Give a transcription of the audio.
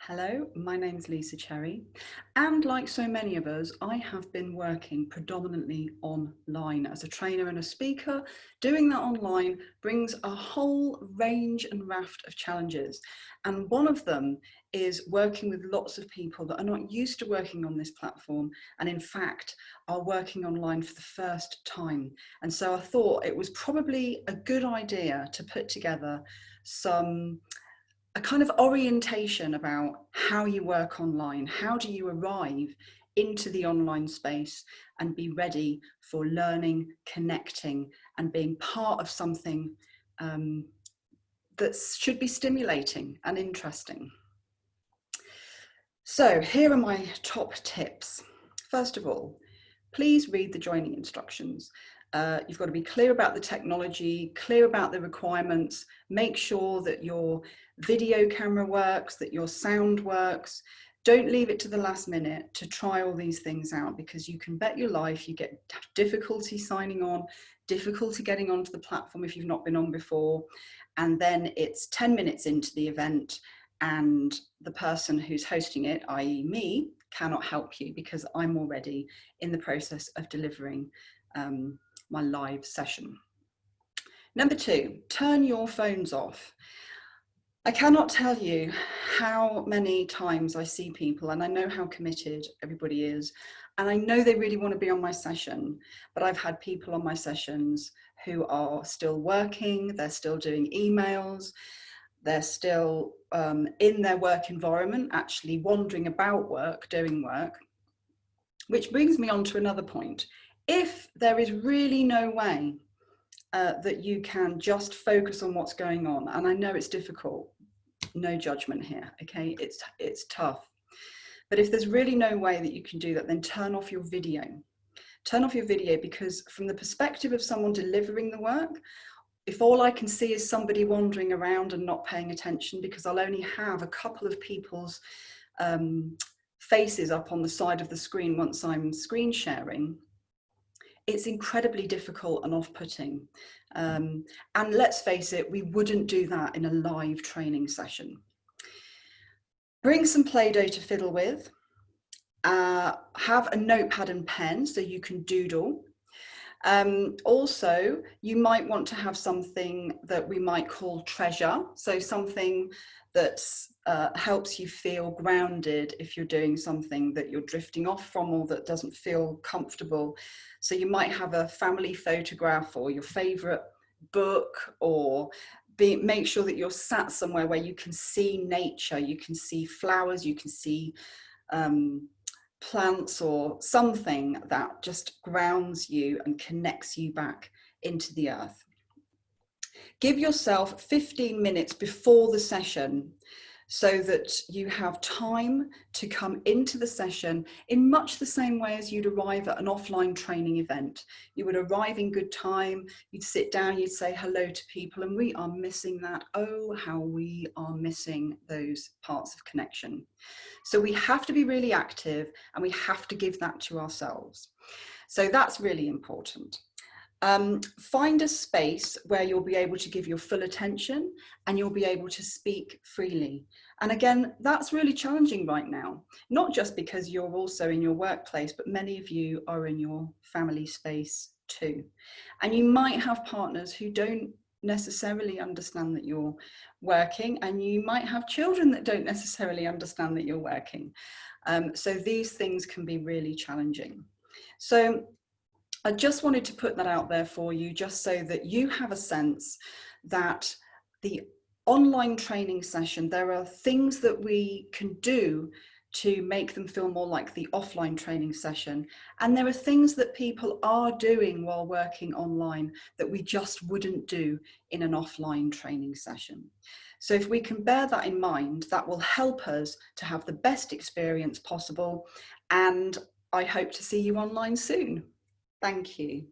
Hello, my name's Lisa Cherry, and like so many of us, I have been working predominantly online as a trainer and a speaker. Doing that online brings a whole range and raft of challenges, and one of them is working with lots of people that are not used to working on this platform and in fact are working online for the first time. And so I thought it was probably a good idea to put together a kind of orientation about how you work online. How do you arrive into the online space and be ready for learning, connecting, and being part of something that should be stimulating and interesting. So here are my top tips. First of all, please read the joining instructions. You've got to be clear about the technology, clear about the requirements, make sure that your video camera works, that your sound works. Don't leave it to the last minute to try all these things out, because you can bet your life you get difficulty signing on, difficulty getting onto the platform if you've not been on before, and then it's 10 minutes into the event and the person who's hosting it, i.e. me, cannot help you because I'm already in the process of delivering my live session. Number 2, turn your phones off. I cannot tell you how many times I see people, and I know how committed everybody is, and I know they really want to be on my session, but I've had people on my sessions who are still working, they're still doing emails, they're still in their work environment, actually wandering about work, doing work, which brings me on to another point. If there is really no way that you can just focus on what's going on, and I know it's difficult, no judgment here, okay, it's tough, but if there's really no way that you can do that, then turn off your video. Turn off your video, because from the perspective of someone delivering the work, if all I can see is somebody wandering around and not paying attention, because I'll only have a couple of people's faces up on the side of the screen once I'm screen sharing, it's incredibly difficult and off-putting. And let's face it, we wouldn't do that in a live training session. Bring some Play-Doh to fiddle with. Have a notepad and pen so you can doodle. Also, you might want to have something that we might call treasure. So something that helps you feel grounded if you're doing something that you're drifting off from or that doesn't feel comfortable. So you might have a family photograph or your favorite book, or make sure that you're sat somewhere where you can see nature, you can see flowers, you can see plants, or something that just grounds you and connects you back into the earth. Give yourself 15 minutes before the session so that you have time to come into the session in much the same way as you'd arrive at an offline training event. You would arrive in good time, you'd sit down, you'd say hello to people, and we are missing that. Oh, how we are missing those parts of connection. So we have to be really active, and we have to give that to ourselves. So that's really important. Find a space where you'll be able to give your full attention and you'll be able to speak freely. And again, that's really challenging right now, not just because you're also in your workplace, but many of you are in your family space too. And you might have partners who don't necessarily understand that you're working, and you might have children that don't necessarily understand that you're working. So these things can be really challenging. So I just wanted to put that out there for you, just so that you have a sense that the online training session, there are things that we can do to make them feel more like the offline training session. And there are things that people are doing while working online that we just wouldn't do in an offline training session. So if we can bear that in mind, that will help us to have the best experience possible. And I hope to see you online soon. Thank you.